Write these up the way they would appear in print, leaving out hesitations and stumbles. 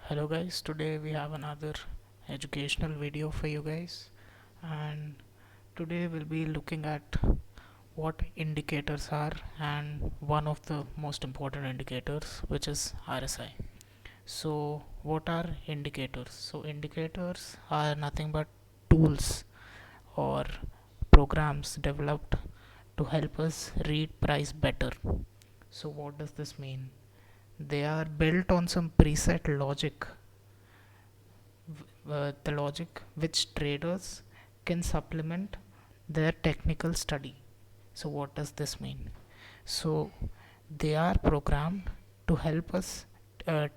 Hello guys, today we have another educational video for you guys, and today we'll be looking at what indicators are and one of the most important indicators, which is RSI. So what are indicators? So indicators are nothing but tools or programs developed to help us read price better. So what does this mean? They are built on some preset logic, the logic which traders can supplement their technical study. So what does this mean? So they are programmed to help us uh,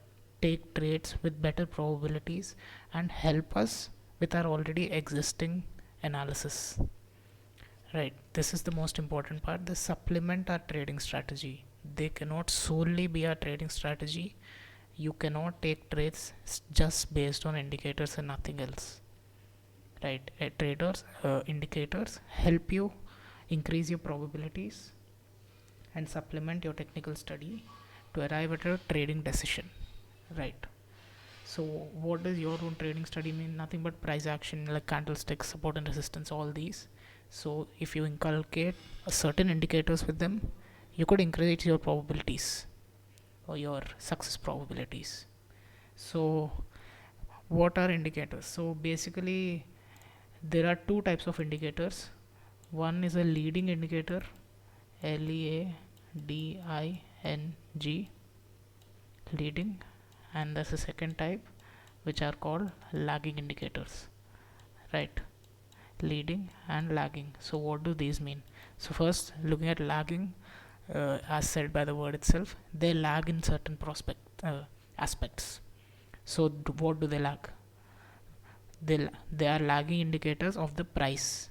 take trades with better probabilities and help us with our already existing analysis. Right, this is the most important part. They supplement our trading strategy. They cannot solely be our trading strategy. You cannot take trades just based on indicators and nothing else. Right, traders indicators help you increase your probabilities and supplement your technical study to arrive at a trading decision. Right, so what does your own trading study mean? Nothing but price action like candlesticks, support and resistance, all these. So if you inculcate a certain indicators with them, you could increase your probabilities or your success probabilities. So what are indicators? So basically there are two types of indicators. One is a leading indicator, LEADING, leading, and there's a second type which are called lagging indicators. Right, leading and lagging. So what do these mean? So first, looking at lagging, as said by the word itself, they lag in certain aspects. So what do they lag? They are lagging indicators of the price.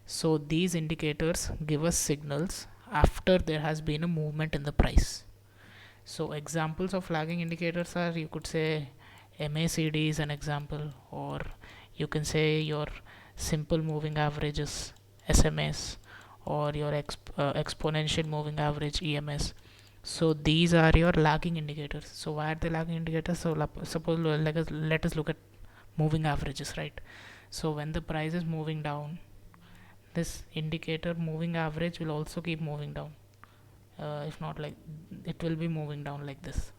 So these indicators give us signals after there has been a movement in the price. So examples of lagging indicators are, you could say MACD is an example, or you can say your simple moving averages, SMAs, or your exponential moving average, EMS. So these are your lagging indicators. So why are they lagging indicators? So suppose let us look at moving averages, right? So when the price is moving down, this indicator moving average will also keep moving down. If not, like, it will be moving down like this.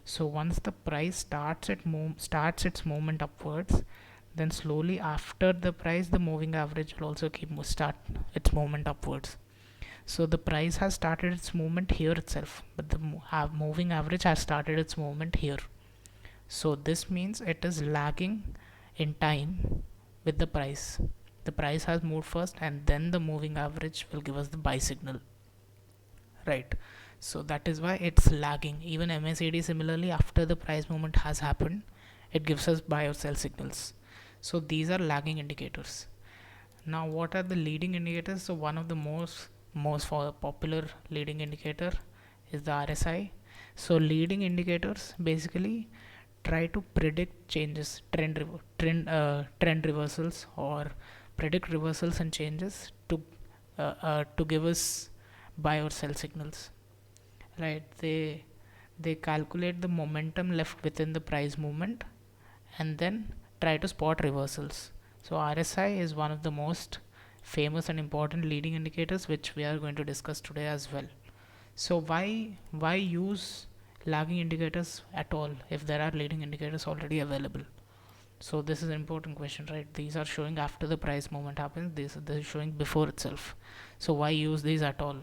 So once the price starts its movement upwards, then slowly after the price, the moving average will also start its movement upwards. So the price has started its movement here itself, but the moving average has started its movement here. So this means it is lagging in time with the price. The price has moved first, and then the moving average will give us the buy signal. Right, so that is why it's lagging. Even MACD similarly, after the price movement has happened, it gives us buy or sell signals. So these are lagging indicators. Now what are the leading indicators? So one of the most popular leading indicator is the RSI. So leading indicators basically try to predict changes, trend reversals, or predict reversals and changes to give us buy or sell signals. Right, they calculate the momentum left within the price movement and then try to spot reversals. So RSI is one of the most famous and important leading indicators which we are going to discuss today as well. So why use lagging indicators at all if there are leading indicators already available? So this is an important question, right? These are showing after the price movement happens. This is showing before itself. So why use these at all?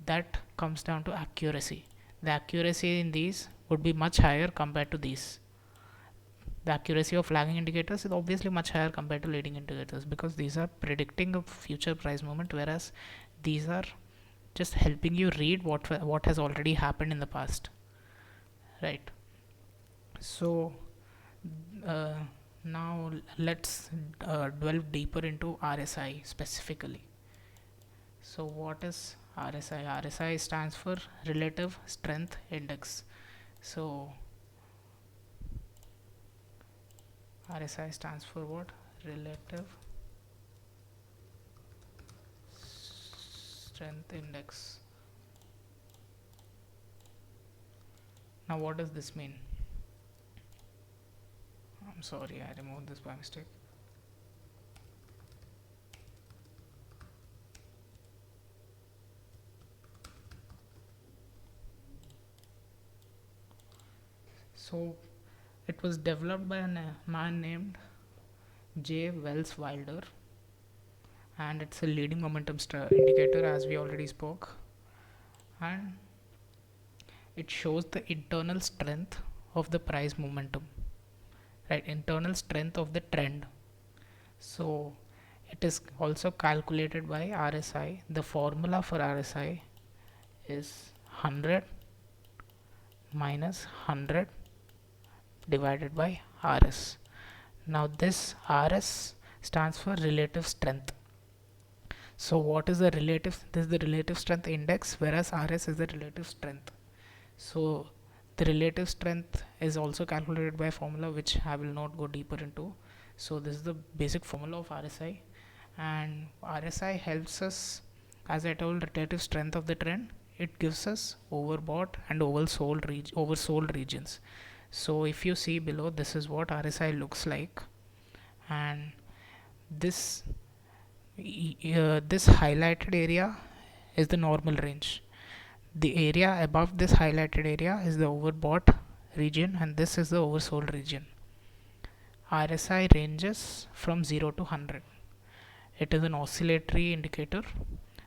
That comes down to accuracy. The accuracy in these would be much higher compared to these. The accuracy of lagging indicators is obviously much higher compared to leading indicators, because these are predicting a future price movement, whereas these are just helping you read what has already happened in the past. Right, so uh, now let's delve deeper into RSI specifically. So what is RSI? RSI stands for Relative Strength Index. So RSI stands for what? Relative Strength Index. Now what does this mean? I'm sorry, I removed this by mistake. So it was developed by a man named J. Wells Wilder, and it's a leading momentum indicator, as we already spoke, and it shows the internal strength of the price momentum, right? Internal strength of the trend. So it is also calculated by RSI. The formula for RSI is 100 minus 100 divided by RS. Now this RS stands for relative strength. So what is the relative? This is the relative strength index, whereas RS is the relative strength. So the relative strength is also calculated by a formula which I will not go deeper into. So this is the basic formula of RSI, and RSI helps us, as I told, relative strength of the trend. It gives us overbought and oversold regions. So if you see below, this is what RSI looks like, and this this highlighted area is the normal range. The area above this highlighted area is the overbought region, and this is the oversold region. RSI ranges from 0 to 100. It is an oscillatory indicator.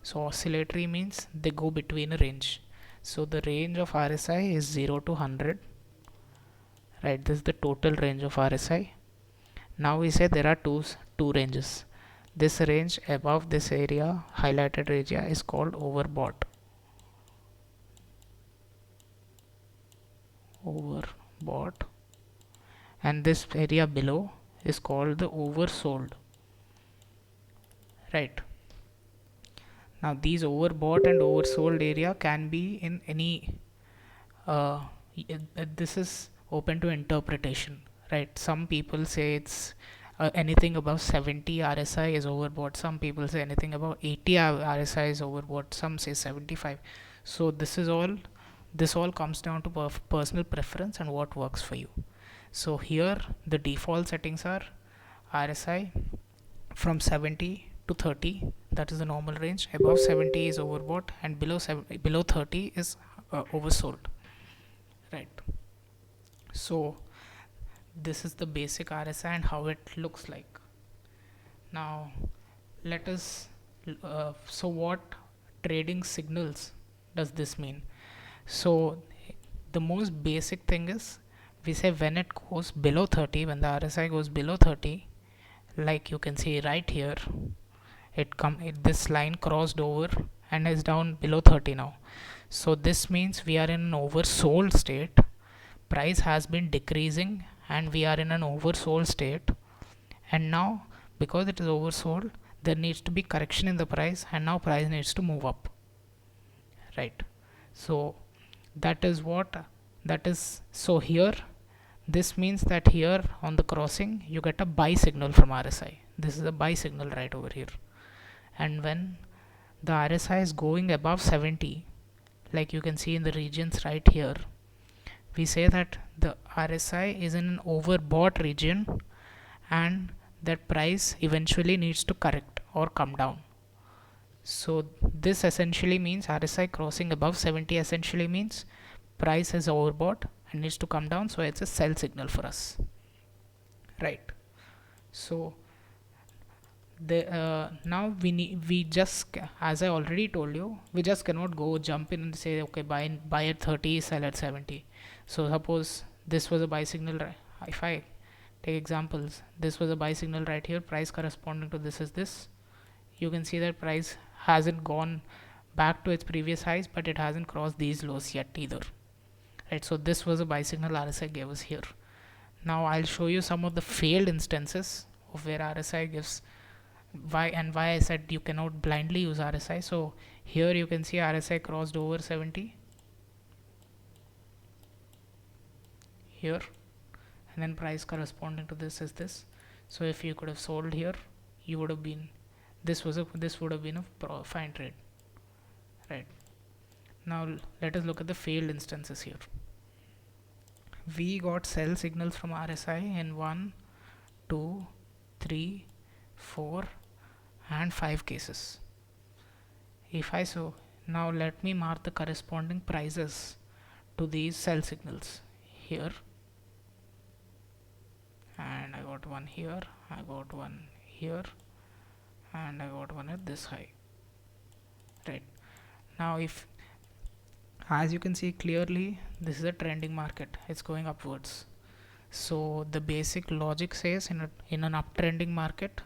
So oscillatory means they go between a range. So the range of RSI is 0 to 100. Right, this is the total range of RSI. Now we say there are two ranges. This range above this area, highlighted area, is called overbought. Overbought. And this area below is called the oversold. Right. Now these overbought and oversold area can be in any this is open to interpretation, right? Some people say it's anything above 70 RSI is overbought. Some people say anything above 80 RSI is overbought. Some say 75. So this all comes down to personal preference and what works for you. So here the default settings are RSI from 70 to 30, that is the normal range. Above 70 is overbought, and below 30 is oversold, right? So this is the basic RSI and how it looks like. Now let us so what trading signals does this mean? So the most basic thing is, we say when it goes below 30, when the RSI goes below 30, like you can see right here, this line crossed over and is down below 30 now. So this means we are in an oversold state. Price has been decreasing and we are in an oversold state, and now because it is oversold, there needs to be correction in the price, and now price needs to move up, right? So that is so here this means that here on the crossing you get a buy signal from RSI. This is a buy signal right over here. And when the RSI is going above 70, like you can see in the regions right here, we say that the RSI is in an overbought region and that price eventually needs to correct or come down. So this essentially means RSI crossing above 70 essentially means price is overbought and needs to come down, so it's a sell signal for us, right? So now we just, as I already told you, we just cannot go jump in and say okay, buy at 30, sell at 70. So suppose this was a buy signal, if I take examples, this was a buy signal right here, price corresponding to this is this. You can see that price hasn't gone back to its previous highs, but it hasn't crossed these lows yet either, right? So this was a buy signal RSI gave us here. Now I'll show you some of the failed instances of where RSI gives why I said you cannot blindly use RSI. So here you can see RSI crossed over 70 here, and then price corresponding to this is this. So if you could have sold here, you would have been, this would have been a fine trade, right? Now let us look at the failed instances here. We got sell signals from RSI in 1, 2, 3, 4 and 5 cases. If I so now let me mark the corresponding prices to these sell signals here, and I got one here, I got one here, and I got one at this high. Right, now if, as you can see clearly, this is a trending market, it's going upwards. So the basic logic says in an uptrending market,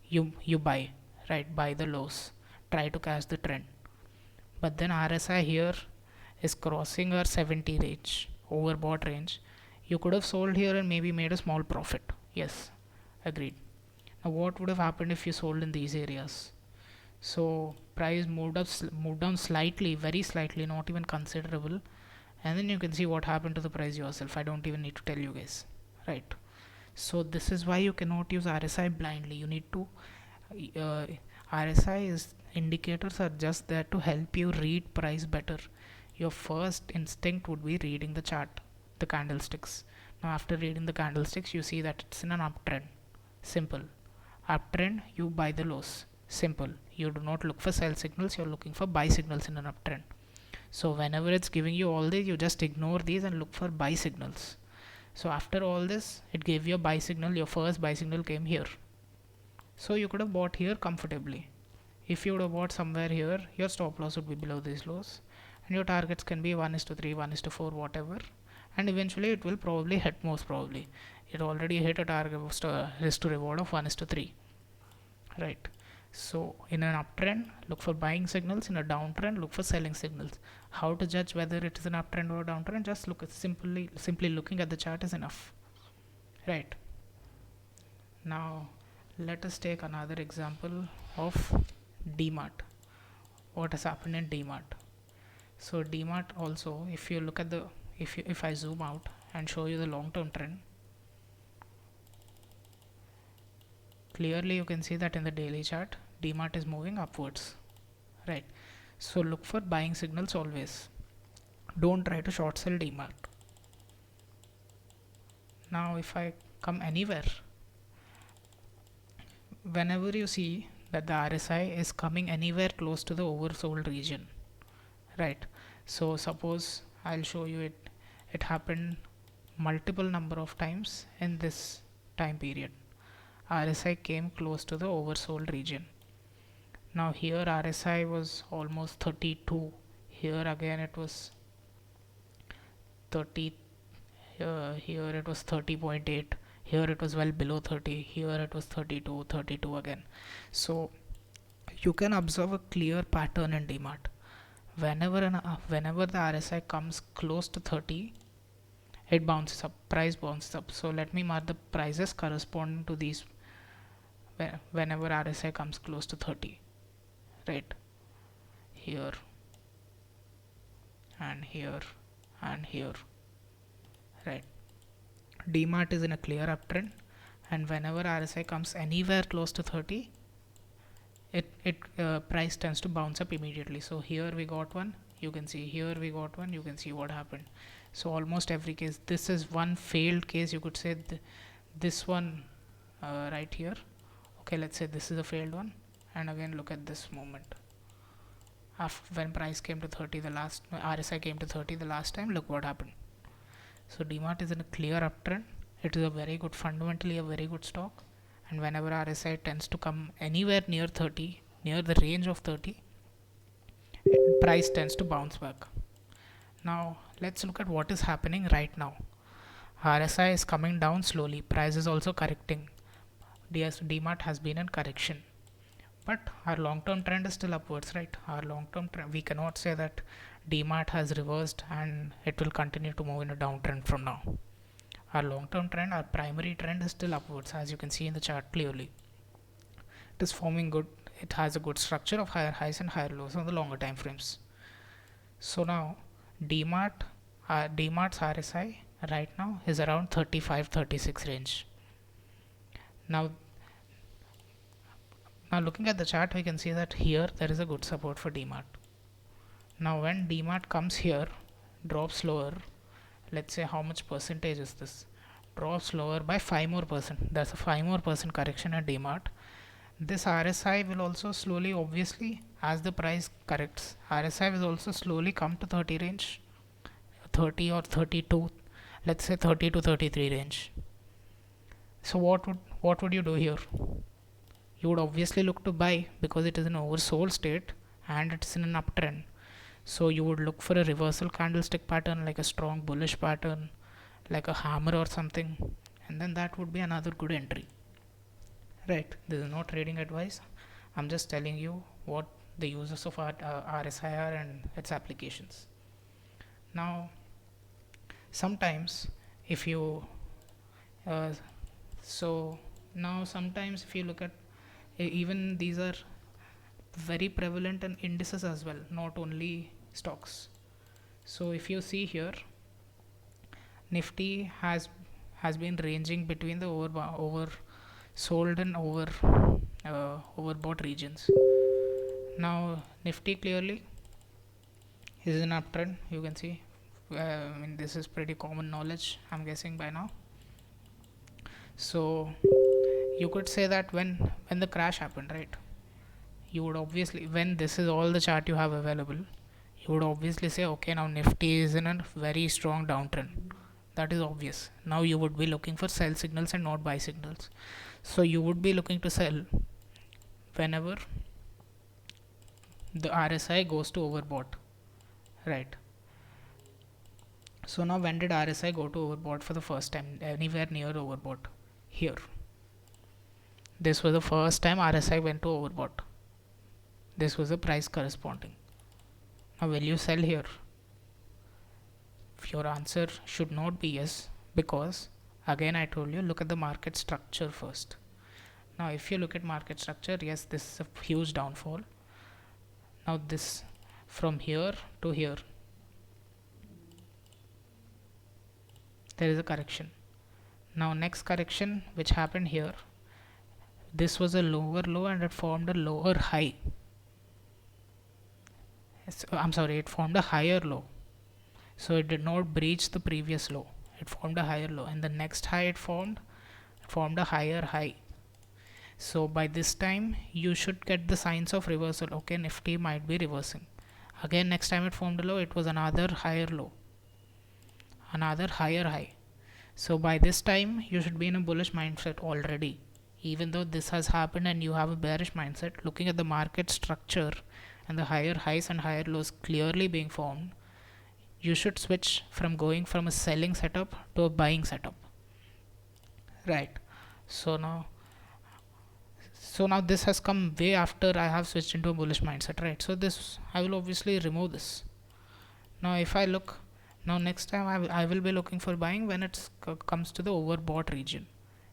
you buy, right, buy the lows, try to catch the trend. But then RSI here is crossing our 70 range, overbought range. You could have sold here and maybe made a small profit. Yes, agreed. Now what would have happened if you sold in these areas? So price moved down slightly, very slightly, not even considerable, and then you can see what happened to the price yourself. I don't even need to tell you guys, right? So this is why you cannot use RSI blindly. You need to RSI is indicators are just there to help you read price better. Your first instinct would be reading the chart, the candlesticks. Now after reading the candlesticks, you see that it's in an uptrend. Simple. Uptrend, you buy the lows. Simple. You do not look for sell signals, you're looking for buy signals in an uptrend. So whenever it's giving you all these, you just ignore these and look for buy signals. So after all this, it gave you a buy signal. Your first buy signal came here, so you could have bought here comfortably. If you would have bought somewhere here, your stop loss would be below these lows, and your targets can be 1:3, 1:4, whatever, and eventually it will probably hit. Most probably it already hit a target risk to reward of 1:3, right? So in an uptrend, look for buying signals. In a downtrend, look for selling signals. How to judge whether it is an uptrend or a downtrend? Just look at simply looking at the chart is enough, right? Now let us take another example of DMART. What has happened in DMART? So DMART also, if you look at the, if I zoom out and show you the long-term trend, clearly you can see that in the daily chart DMART is moving upwards, right? So look for buying signals always. Don't try to short sell DMART. Now if I come anywhere, whenever you see that the RSI is coming anywhere close to the oversold region, right? So suppose I'll show you it happened multiple number of times in this time period. RSI came close to the oversold region. Now here RSI was almost 32, here again it was 30, here it was 30.8, here it was well below 30, here it was 32, 32 again. So you can observe a clear pattern in DMART. Whenever the RSI comes close to 30, it bounces up, price bounces up. So let me mark the prices corresponding to these whenever RSI comes close to 30, right? Here and here and here, right? DMART is in a clear uptrend, and whenever RSI comes anywhere close to 30, it price tends to bounce up immediately. So here we got one, you can see, here we got one, you can see what happened. So almost every case, this is one failed case, you could say. This one right here, okay, let's say this is a failed one, and again look at this moment. After when price came to 30, the last RSI came to 30 the last time, look what happened. So DMART is in a clear uptrend. It is a very good, fundamentally a very good stock, and whenever RSI tends to come anywhere near 30, near the range of 30, price tends to bounce back. Now let's look at what is happening right now. RSI is coming down slowly, price is also correcting. DMART has been in correction, but our long-term trend is still upwards, right? Our long-term trend, we cannot say that DMART has reversed and it will continue to move in a downtrend from now. Our long-term trend, our primary trend is still upwards, as you can see in the chart clearly. It is forming good, it has a good structure of higher highs and higher lows on the longer time frames. So now DMART's RSI right now is around 35-36 range. Now looking at the chart, we can see that here there is a good support for DMART. Now when DMART comes here, drops lower, let's say how much percentage is this? drops lower by 5 more percent. That's a 5 more percent correction at DMart. This RSI will also slowly, obviously, as the price corrects, RSI will also slowly come to 30 range, 30 or 32, let's say 30 to 33 range. So what would you do here? You would obviously look to buy because it is an oversold state and it's in an uptrend. So you would look for a reversal candlestick pattern, like a strong bullish pattern, like a hammer or something, and then that would be another good entry. Right, this is not trading advice. I'm just telling you what the uses of RSI are and its applications. Now, sometimes if you uh, so now sometimes if you look at even these are very prevalent in indices as well, not only stocks. So if you see here, Nifty has been ranging between the oversold and overbought regions. Now Nifty clearly is an uptrend. You can see. I mean, this is pretty common knowledge, I'm guessing by now. So you could say that when the crash happened, right? You would obviously, when this is all the chart you have available, you would obviously say, okay, now Nifty is in a very strong downtrend. That is obvious. Now you would be looking for sell signals and not buy signals. So you would be looking to sell whenever the RSI goes to overbought, right? So now when did RSI go to overbought for the first time, anywhere near overbought? Here. This was the first time RSI went to overbought. This was the price corresponding. Now will you sell here? Your answer should not be yes, because again I told you, look at the market structure first. Now if you look at market structure, yes, this is a huge downfall. Now this from here to here, there is a correction. Now next correction which happened here, this was a lower low and it formed a lower high. It formed a higher low. So it did not breach the previous low. It formed a higher low, and the next high it formed a higher high. So by this time you should get the signs of reversal. Okay, Nifty might be reversing. Again, next time it formed a low, it was another higher low, another higher high. So by this time you should be in a bullish mindset already. Even though this has happened and you have a bearish mindset, looking at the market structure and the higher highs and higher lows clearly being formed, you should switch from going from a selling setup to a buying setup, right? So now this has come way after I have switched into a bullish mindset, right? So this, I will obviously remove this. Now if I look, now next time I will be looking for buying when it comes to the overbought region.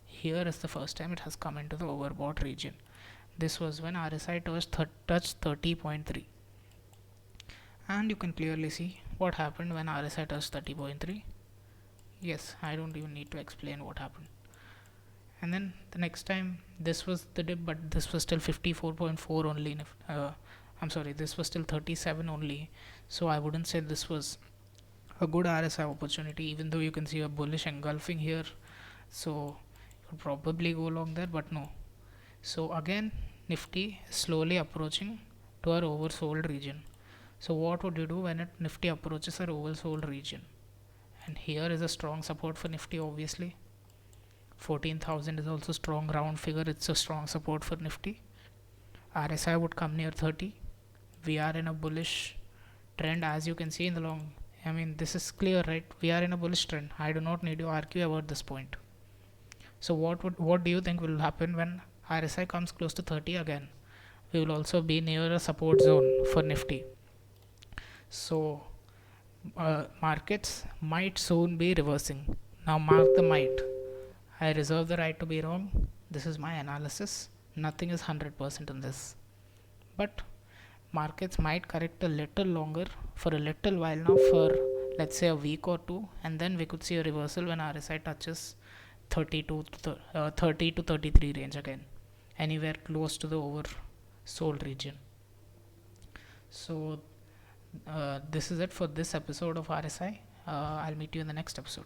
Here is the first time it has come into the overbought region. This was when RSI touched 30.3, and you can clearly see what happened when RSI touched 30.3. Yes, I don't even need to explain what happened. And then the next time, this was the dip, but this was still 54.4 only. This was still 37 only. So I wouldn't say this was a good RSI opportunity, even though you can see a bullish engulfing here. So you could probably go along there, but no. So again, Nifty is slowly approaching to our oversold region. So what would you do when Nifty approaches our oversold region? And here is a strong support for Nifty, obviously. 14,000 is also strong round figure. It's a strong support for Nifty. RSI would come near 30. We are in a bullish trend, as you can see in the long. I mean, this is clear, right? We are in a bullish trend. I do not need to argue about this point. So what do you think will happen when RSI comes close to 30 again? We will also be near a support zone for Nifty. So markets might soon be reversing. Now mark the might. I reserve the right to be wrong. This is my analysis. Nothing is 100% in this. But markets might correct a little longer, for a little while now, for let's say a week or two, and then we could see a reversal when RSI touches 30 to 33 range again, anywhere close to the oversold region. So this is it for this episode of RSI. I'll meet you in the next episode.